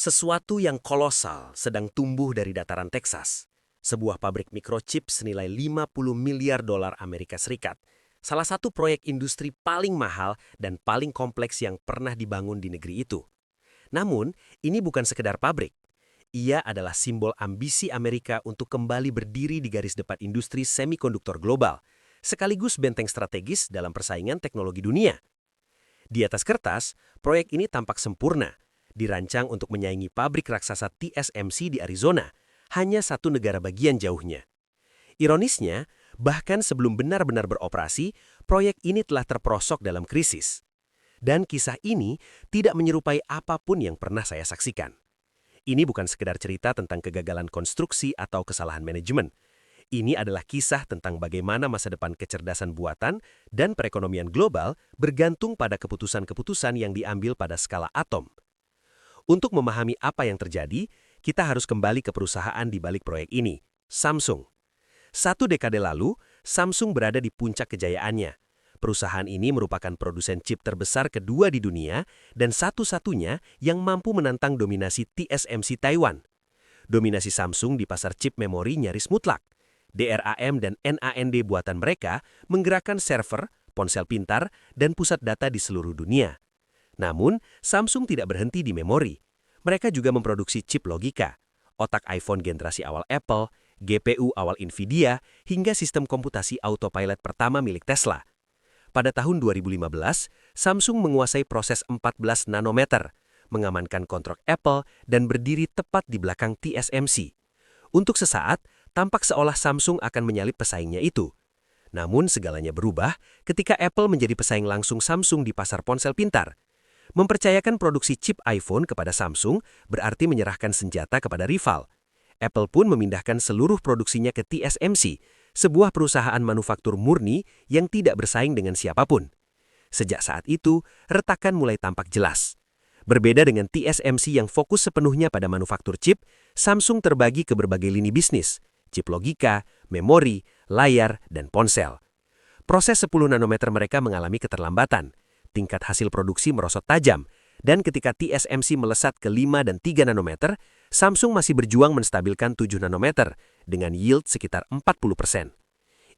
Sesuatu yang kolosal sedang tumbuh dari dataran Texas. Sebuah pabrik mikrochip senilai 50 miliar dolar Amerika Serikat. Salah satu proyek industri paling mahal dan paling kompleks yang pernah dibangun di negeri itu. Namun, ini bukan sekedar pabrik. Ia adalah simbol ambisi Amerika untuk kembali berdiri di garis depan industri semikonduktor global, sekaligus benteng strategis dalam persaingan teknologi dunia. Di atas kertas, proyek ini tampak sempurna, dirancang untuk menyaingi pabrik raksasa TSMC di Arizona, hanya satu negara bagian jauhnya. Ironisnya, bahkan sebelum benar-benar beroperasi, proyek ini telah terperosok dalam krisis. Dan kisah ini tidak menyerupai apapun yang pernah saya saksikan. Ini bukan sekedar cerita tentang kegagalan konstruksi atau kesalahan manajemen. Ini adalah kisah tentang bagaimana masa depan kecerdasan buatan dan perekonomian global bergantung pada keputusan-keputusan yang diambil pada skala atom. Untuk memahami apa yang terjadi, kita harus kembali ke perusahaan di balik proyek ini, Samsung. 1 dekade lalu, Samsung berada di puncak kejayaannya. Perusahaan ini merupakan produsen chip terbesar kedua di dunia dan satu-satunya yang mampu menantang dominasi TSMC Taiwan. Dominasi Samsung di pasar chip memori nyaris mutlak. DRAM dan NAND buatan mereka menggerakkan server, ponsel pintar, dan pusat data di seluruh dunia. Namun, Samsung tidak berhenti di memori. Mereka juga memproduksi chip logika, otak iPhone generasi awal Apple, GPU awal Nvidia, hingga sistem komputasi autopilot pertama milik Tesla. Pada tahun 2015, Samsung menguasai proses 14 nanometer, mengamankan kontrak Apple, dan berdiri tepat di belakang TSMC. Untuk sesaat, tampak seolah Samsung akan menyalip pesaingnya itu. Namun segalanya berubah ketika Apple menjadi pesaing langsung Samsung di pasar ponsel pintar. Mempercayakan produksi chip iPhone kepada Samsung berarti menyerahkan senjata kepada rival. Apple pun memindahkan seluruh produksinya ke TSMC, sebuah perusahaan manufaktur murni yang tidak bersaing dengan siapapun. Sejak saat itu, retakan mulai tampak jelas. Berbeda dengan TSMC yang fokus sepenuhnya pada manufaktur chip, Samsung terbagi ke berbagai lini bisnis, chip logika, memori, layar, dan ponsel. Proses 10 nanometer mereka mengalami keterlambatan. Tingkat hasil produksi merosot tajam, dan ketika TSMC melesat ke 5 dan 3 nanometer, Samsung masih berjuang menstabilkan 7 nanometer dengan yield sekitar 40%.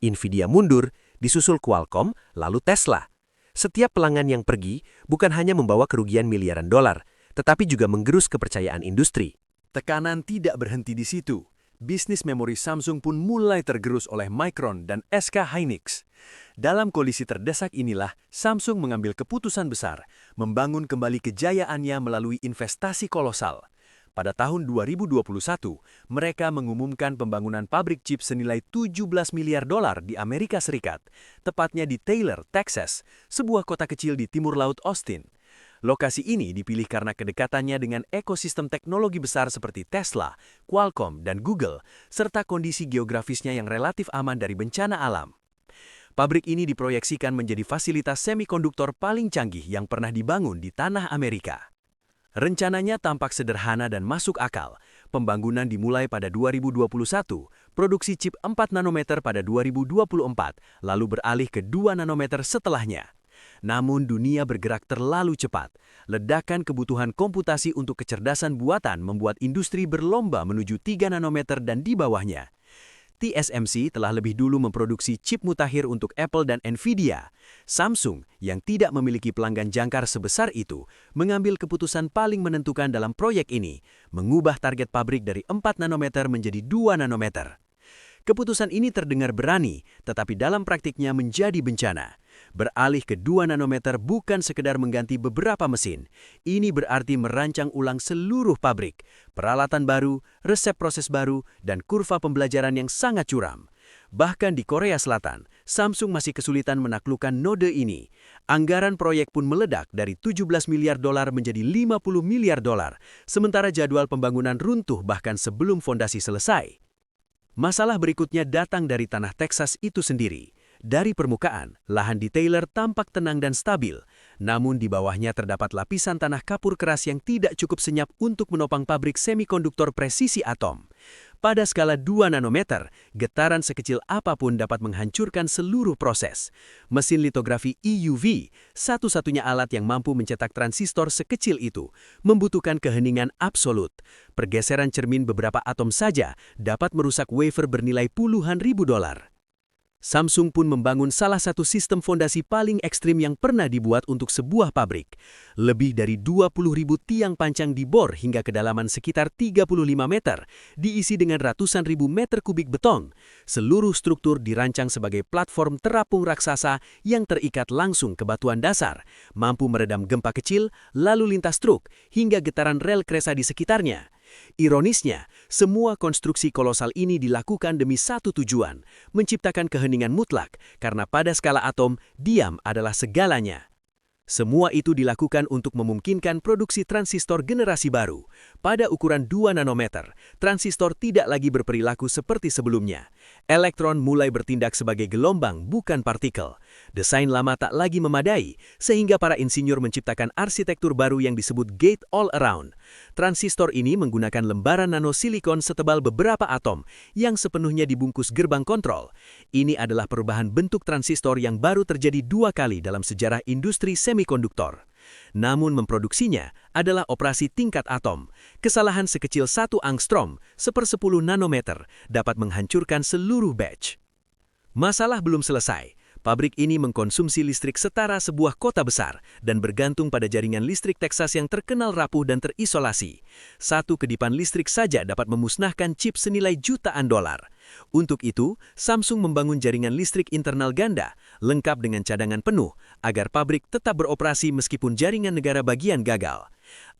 Nvidia mundur, disusul Qualcomm, lalu Tesla. Setiap pelanggan yang pergi bukan hanya membawa kerugian miliaran dolar, tetapi juga menggerus kepercayaan industri. Tekanan tidak berhenti di situ. Bisnis memori Samsung pun mulai tergerus oleh Micron dan SK Hynix. Dalam kondisi terdesak inilah, Samsung mengambil keputusan besar, membangun kembali kejayaannya melalui investasi kolosal. Pada tahun 2021, mereka mengumumkan pembangunan pabrik chip senilai 17 miliar dolar di Amerika Serikat, tepatnya di Taylor, Texas, sebuah kota kecil di timur laut Austin. Lokasi ini dipilih karena kedekatannya dengan ekosistem teknologi besar seperti Tesla, Qualcomm, dan Google, serta kondisi geografisnya yang relatif aman dari bencana alam. Pabrik ini diproyeksikan menjadi fasilitas semikonduktor paling canggih yang pernah dibangun di tanah Amerika. Rencananya tampak sederhana dan masuk akal. Pembangunan dimulai pada 2021, produksi chip 4 nanometer pada 2024, lalu beralih ke 2 nanometer setelahnya. Namun dunia bergerak terlalu cepat. Ledakan kebutuhan komputasi untuk kecerdasan buatan membuat industri berlomba menuju 3 nanometer dan di bawahnya. TSMC telah lebih dulu memproduksi chip mutakhir untuk Apple dan Nvidia. Samsung, yang tidak memiliki pelanggan jangkar sebesar itu, mengambil keputusan paling menentukan dalam proyek ini, mengubah target pabrik dari 4 nanometer menjadi 2 nanometer. Keputusan ini terdengar berani, tetapi dalam praktiknya menjadi bencana. Beralih ke 2 nanometer bukan sekedar mengganti beberapa mesin. Ini berarti merancang ulang seluruh pabrik, peralatan baru, resep proses baru, dan kurva pembelajaran yang sangat curam. Bahkan di Korea Selatan, Samsung masih kesulitan menaklukkan node ini. Anggaran proyek pun meledak dari 17 miliar dolar menjadi 50 miliar dolar, sementara jadwal pembangunan runtuh bahkan sebelum fondasi selesai. Masalah berikutnya datang dari tanah Texas itu sendiri. Dari permukaan, lahan di Taylor tampak tenang dan stabil, namun di bawahnya terdapat lapisan tanah kapur keras yang tidak cukup senyap untuk menopang pabrik semikonduktor presisi atom. Pada skala 2 nanometer, getaran sekecil apapun dapat menghancurkan seluruh proses. Mesin litografi EUV, satu-satunya alat yang mampu mencetak transistor sekecil itu, membutuhkan keheningan absolut. Pergeseran cermin beberapa atom saja dapat merusak wafer bernilai puluhan ribu dolar. Samsung pun membangun salah satu sistem fondasi paling ekstrim yang pernah dibuat untuk sebuah pabrik. Lebih dari 20.000 tiang pancang dibor hingga kedalaman sekitar 35 meter, diisi dengan ratusan ribu meter kubik beton. Seluruh struktur dirancang sebagai platform terapung raksasa yang terikat langsung ke batuan dasar, mampu meredam gempa kecil, lalu lintas truk, hingga getaran rel kereta di sekitarnya. Ironisnya, semua konstruksi kolosal ini dilakukan demi satu tujuan, menciptakan keheningan mutlak, karena pada skala atom, diam adalah segalanya. Semua itu dilakukan untuk memungkinkan produksi transistor generasi baru. Pada ukuran 2 nanometer, transistor tidak lagi berperilaku seperti sebelumnya. Elektron mulai bertindak sebagai gelombang, bukan partikel. Desain lama tak lagi memadai, sehingga para insinyur menciptakan arsitektur baru yang disebut gate all-around. Transistor ini menggunakan lembaran nanosilikon setebal beberapa atom yang sepenuhnya dibungkus gerbang kontrol. Ini adalah perubahan bentuk transistor yang baru terjadi 2 kali dalam sejarah industri semikonduktor. Namun memproduksinya adalah operasi tingkat atom. Kesalahan sekecil 1 angstrom, 1/10 nanometer, dapat menghancurkan seluruh batch. Masalah belum selesai. Pabrik ini mengkonsumsi listrik setara sebuah kota besar dan bergantung pada jaringan listrik Texas yang terkenal rapuh dan terisolasi. Satu kedipan listrik saja dapat memusnahkan chip senilai jutaan dolar. Untuk itu, Samsung membangun jaringan listrik internal ganda, lengkap dengan cadangan penuh, agar pabrik tetap beroperasi meskipun jaringan negara bagian gagal.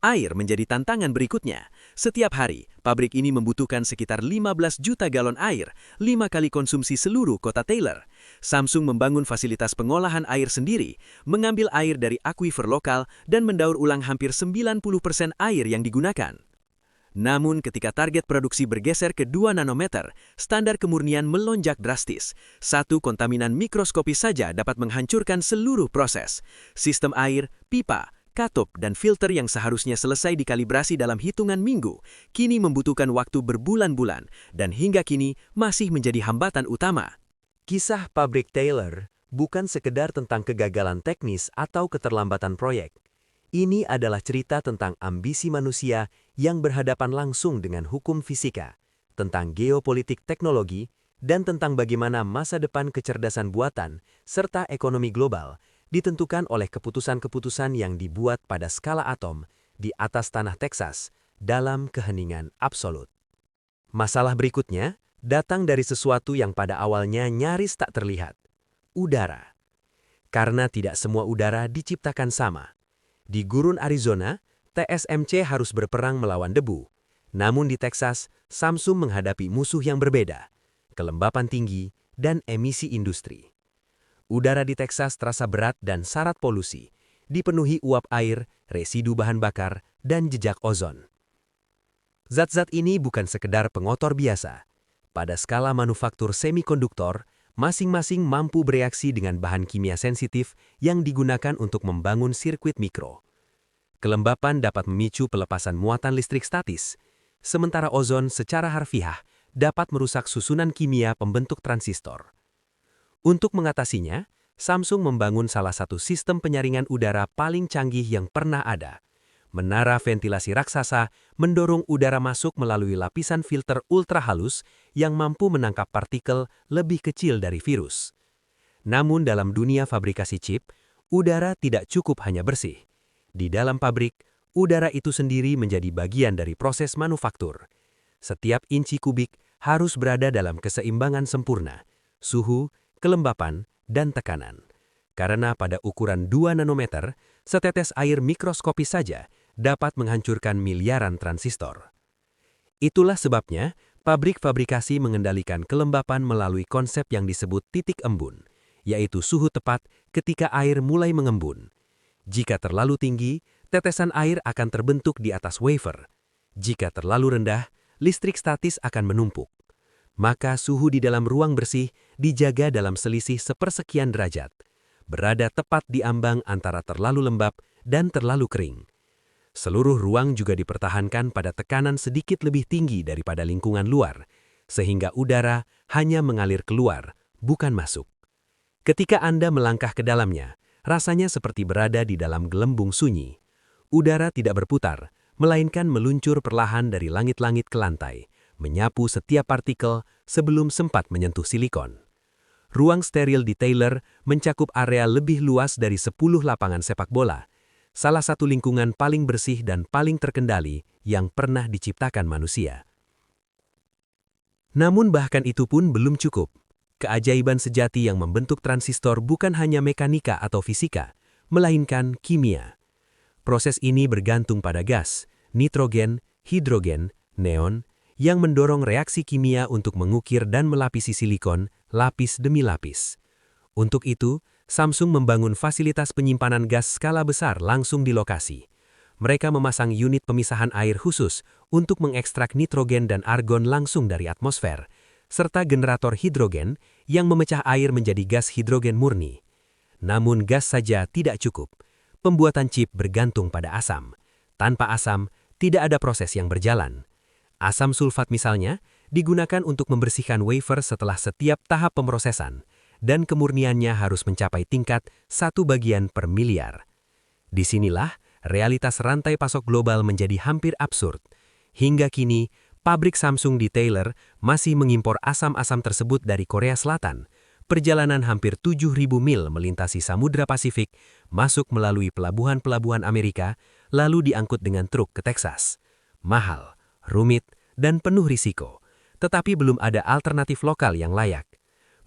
Air menjadi tantangan berikutnya. Setiap hari, pabrik ini membutuhkan sekitar 15 juta galon air, 5 kali konsumsi seluruh kota Taylor. Samsung membangun fasilitas pengolahan air sendiri, mengambil air dari akuifer lokal dan mendaur ulang hampir 90% air yang digunakan. Namun ketika target produksi bergeser ke 2 nanometer, standar kemurnian melonjak drastis. Satu kontaminan mikroskopis saja dapat menghancurkan seluruh proses. Sistem air, pipa, katup, dan filter yang seharusnya selesai dikalibrasi dalam hitungan minggu, kini membutuhkan waktu berbulan-bulan, dan hingga kini masih menjadi hambatan utama. Kisah pabrik Taylor bukan sekedar tentang kegagalan teknis atau keterlambatan proyek. Ini adalah cerita tentang ambisi manusia yang berhadapan langsung dengan hukum fisika, tentang geopolitik teknologi, dan tentang bagaimana masa depan kecerdasan buatan serta ekonomi global ditentukan oleh keputusan-keputusan yang dibuat pada skala atom di atas tanah Texas dalam keheningan absolut. Masalah berikutnya datang dari sesuatu yang pada awalnya nyaris tak terlihat, udara. Karena tidak semua udara diciptakan sama. Di gurun Arizona, TSMC harus berperang melawan debu. Namun di Texas, Samsung menghadapi musuh yang berbeda, kelembapan tinggi dan emisi industri. Udara di Texas terasa berat dan syarat polusi, dipenuhi uap air, residu bahan bakar, dan jejak ozon. Zat-zat ini bukan sekedar pengotor biasa. Pada skala manufaktur semikonduktor, masing-masing mampu bereaksi dengan bahan kimia sensitif yang digunakan untuk membangun sirkuit mikro. Kelembapan dapat memicu pelepasan muatan listrik statis, sementara ozon secara harfiah dapat merusak susunan kimia pembentuk transistor. Untuk mengatasinya, Samsung membangun salah satu sistem penyaringan udara paling canggih yang pernah ada. Menara ventilasi raksasa mendorong udara masuk melalui lapisan filter ultra halus yang mampu menangkap partikel lebih kecil dari virus. Namun dalam dunia fabrikasi chip, udara tidak cukup hanya bersih. Di dalam pabrik, udara itu sendiri menjadi bagian dari proses manufaktur. Setiap inci kubik harus berada dalam keseimbangan sempurna, suhu, kelembapan, dan tekanan. Karena pada ukuran 2 nanometer, setetes air mikroskopis saja dapat menghancurkan miliaran transistor. Itulah sebabnya, pabrik fabrikasi mengendalikan kelembapan melalui konsep yang disebut titik embun, yaitu suhu tepat ketika air mulai mengembun. Jika terlalu tinggi, tetesan air akan terbentuk di atas wafer. Jika terlalu rendah, listrik statis akan menumpuk. Maka suhu di dalam ruang bersih dijaga dalam selisih sepersekian derajat, berada tepat di ambang antara terlalu lembab dan terlalu kering. Seluruh ruang juga dipertahankan pada tekanan sedikit lebih tinggi daripada lingkungan luar, sehingga udara hanya mengalir keluar, bukan masuk. Ketika Anda melangkah ke dalamnya, rasanya seperti berada di dalam gelembung sunyi. Udara tidak berputar, melainkan meluncur perlahan dari langit-langit ke lantai, menyapu setiap partikel sebelum sempat menyentuh silikon. Ruang steril di Taylor mencakup area lebih luas dari 10 lapangan sepak bola, salah satu lingkungan paling bersih dan paling terkendali yang pernah diciptakan manusia. Namun bahkan itu pun belum cukup. Keajaiban sejati yang membentuk transistor bukan hanya mekanika atau fisika, melainkan kimia. Proses ini bergantung pada gas, nitrogen, hidrogen, neon, yang mendorong reaksi kimia untuk mengukir dan melapisi silikon, lapis demi lapis. Untuk itu, Samsung membangun fasilitas penyimpanan gas skala besar langsung di lokasi. Mereka memasang unit pemisahan air khusus untuk mengekstrak nitrogen dan argon langsung dari atmosfer, serta generator hidrogen yang memecah air menjadi gas hidrogen murni. Namun gas saja tidak cukup. Pembuatan chip bergantung pada asam. Tanpa asam, tidak ada proses yang berjalan. Asam sulfat misalnya, digunakan untuk membersihkan wafer setelah setiap tahap pemrosesan, dan kemurniannya harus mencapai tingkat 1/1000.000.000. Disinilah, realitas rantai pasok global menjadi hampir absurd. Hingga kini, pabrik Samsung di Taylor masih mengimpor asam-asam tersebut dari Korea Selatan. Perjalanan hampir 7.000 mil melintasi Samudra Pasifik, masuk melalui pelabuhan-pelabuhan Amerika, lalu diangkut dengan truk ke Texas. Mahal, rumit, dan penuh risiko, tetapi belum ada alternatif lokal yang layak.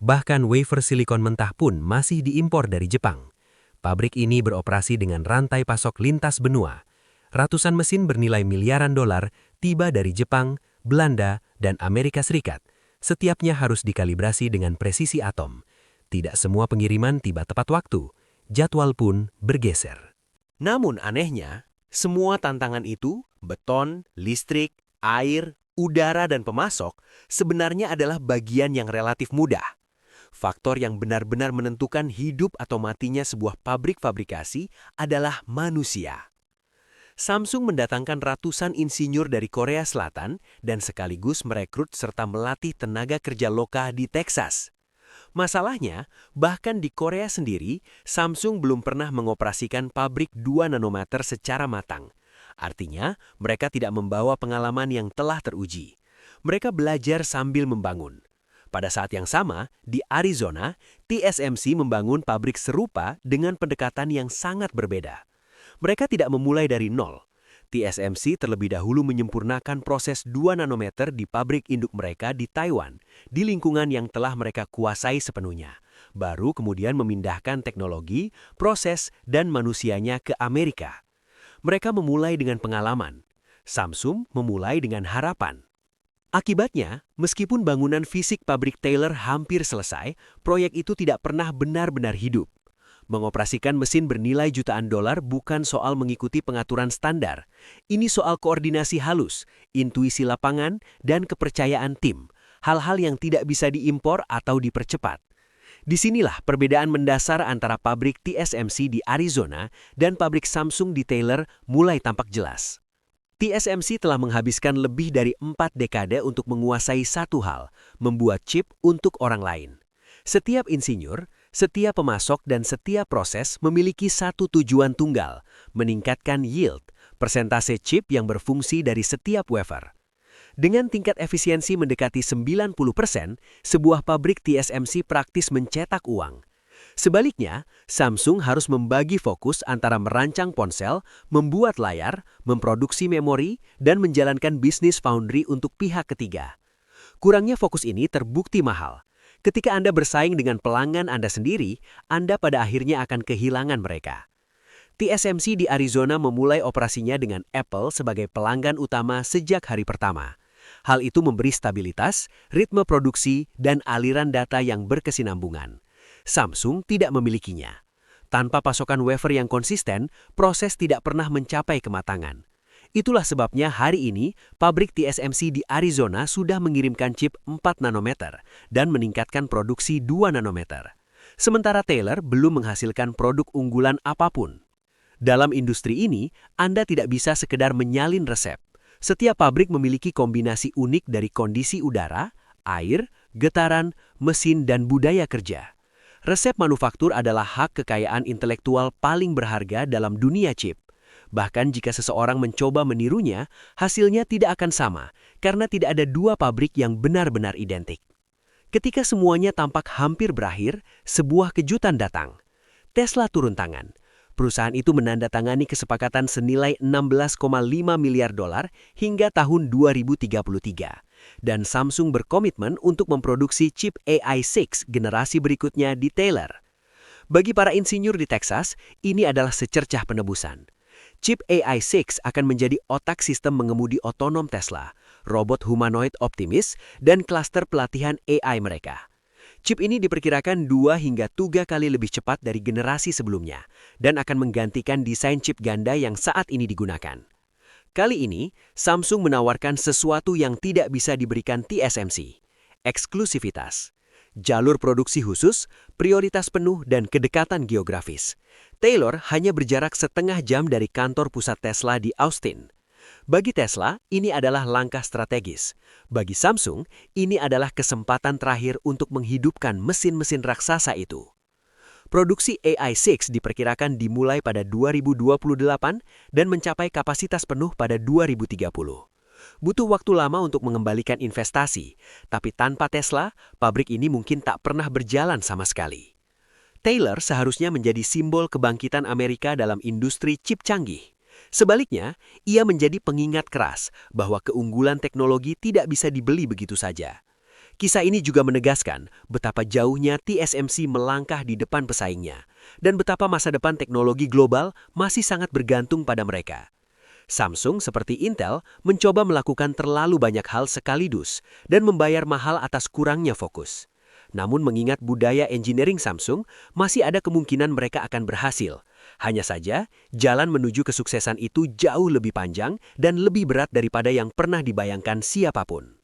Bahkan wafer silikon mentah pun masih diimpor dari Jepang. Pabrik ini beroperasi dengan rantai pasok lintas benua. Ratusan mesin bernilai miliaran dolar tiba dari Jepang, Belanda, dan Amerika Serikat. Setiapnya harus dikalibrasi dengan presisi atom. Tidak semua pengiriman tiba tepat waktu. Jadwal pun bergeser. Namun anehnya, semua tantangan itu, beton, listrik, air, udara, dan pemasok, sebenarnya adalah bagian yang relatif mudah. Faktor yang benar-benar menentukan hidup atau matinya sebuah pabrik fabrikasi adalah manusia. Samsung mendatangkan ratusan insinyur dari Korea Selatan dan sekaligus merekrut serta melatih tenaga kerja lokal di Texas. Masalahnya, bahkan di Korea sendiri, Samsung belum pernah mengoperasikan pabrik 2 nanometer secara matang. Artinya, mereka tidak membawa pengalaman yang telah teruji. Mereka belajar sambil membangun. Pada saat yang sama, di Arizona, TSMC membangun pabrik serupa dengan pendekatan yang sangat berbeda. Mereka tidak memulai dari nol. TSMC terlebih dahulu menyempurnakan proses 2 nanometer di pabrik induk mereka di Taiwan, di lingkungan yang telah mereka kuasai sepenuhnya. Baru kemudian memindahkan teknologi, proses, dan manusianya ke Amerika. Mereka memulai dengan pengalaman. Samsung memulai dengan harapan. Akibatnya, meskipun bangunan fisik pabrik Taylor hampir selesai, proyek itu tidak pernah benar-benar hidup. Mengoperasikan mesin bernilai jutaan dolar bukan soal mengikuti pengaturan standar. Ini soal koordinasi halus, intuisi lapangan, dan kepercayaan tim. Hal-hal yang tidak bisa diimpor atau dipercepat. Disinilah perbedaan mendasar antara pabrik TSMC di Arizona dan pabrik Samsung di Taylor mulai tampak jelas. TSMC telah menghabiskan lebih dari 4 dekade untuk menguasai satu hal, membuat chip untuk orang lain. Setiap insinyur, setiap pemasok, dan setiap proses memiliki satu tujuan tunggal, meningkatkan yield, persentase chip yang berfungsi dari setiap wafer. Dengan tingkat efisiensi mendekati 90%, sebuah pabrik TSMC praktis mencetak uang. Sebaliknya, Samsung harus membagi fokus antara merancang ponsel, membuat layar, memproduksi memori, dan menjalankan bisnis foundry untuk pihak ketiga. Kurangnya fokus ini terbukti mahal. Ketika Anda bersaing dengan pelanggan Anda sendiri, Anda pada akhirnya akan kehilangan mereka. TSMC di Arizona memulai operasinya dengan Apple sebagai pelanggan utama sejak hari pertama. Hal itu memberi stabilitas, ritme produksi, dan aliran data yang berkesinambungan. Samsung tidak memilikinya. Tanpa pasokan wafer yang konsisten, proses tidak pernah mencapai kematangan. Itulah sebabnya hari ini, pabrik TSMC di Arizona sudah mengirimkan chip 4 nanometer dan meningkatkan produksi 2 nanometer. Sementara Taylor belum menghasilkan produk unggulan apapun. Dalam industri ini, Anda tidak bisa sekedar menyalin resep. Setiap pabrik memiliki kombinasi unik dari kondisi udara, air, getaran, mesin, dan budaya kerja. Resep manufaktur adalah hak kekayaan intelektual paling berharga dalam dunia chip. Bahkan jika seseorang mencoba menirunya, hasilnya tidak akan sama karena tidak ada dua pabrik yang benar-benar identik. Ketika semuanya tampak hampir berakhir, sebuah kejutan datang. Tesla turun tangan. Perusahaan itu menandatangani kesepakatan senilai 16,5 miliar dolar hingga tahun 2033. Dan Samsung berkomitmen untuk memproduksi chip AI6 generasi berikutnya di Taylor. Bagi para insinyur di Texas, ini adalah secercah penebusan. Chip AI6 akan menjadi otak sistem mengemudi otonom Tesla, robot humanoid optimis, dan klaster pelatihan AI mereka. Chip ini diperkirakan 2 hingga 3 kali lebih cepat dari generasi sebelumnya dan akan menggantikan desain chip ganda yang saat ini digunakan. Kali ini, Samsung menawarkan sesuatu yang tidak bisa diberikan TSMC, eksklusivitas. Jalur produksi khusus, prioritas penuh, dan kedekatan geografis. Taylor hanya berjarak setengah jam dari kantor pusat Tesla di Austin. Bagi Tesla, ini adalah langkah strategis. Bagi Samsung, ini adalah kesempatan terakhir untuk menghidupkan mesin-mesin raksasa itu. Produksi AI6 diperkirakan dimulai pada 2028 dan mencapai kapasitas penuh pada 2030. Butuh waktu lama untuk mengembalikan investasi, tapi tanpa Tesla, pabrik ini mungkin tak pernah berjalan sama sekali. Taylor seharusnya menjadi simbol kebangkitan Amerika dalam industri chip canggih. Sebaliknya, ia menjadi pengingat keras bahwa keunggulan teknologi tidak bisa dibeli begitu saja. Kisah ini juga menegaskan betapa jauhnya TSMC melangkah di depan pesaingnya, dan betapa masa depan teknologi global masih sangat bergantung pada mereka. Samsung seperti Intel mencoba melakukan terlalu banyak hal sekaligus dan membayar mahal atas kurangnya fokus. Namun mengingat budaya engineering Samsung, masih ada kemungkinan mereka akan berhasil. Hanya saja, jalan menuju kesuksesan itu jauh lebih panjang dan lebih berat daripada yang pernah dibayangkan siapapun.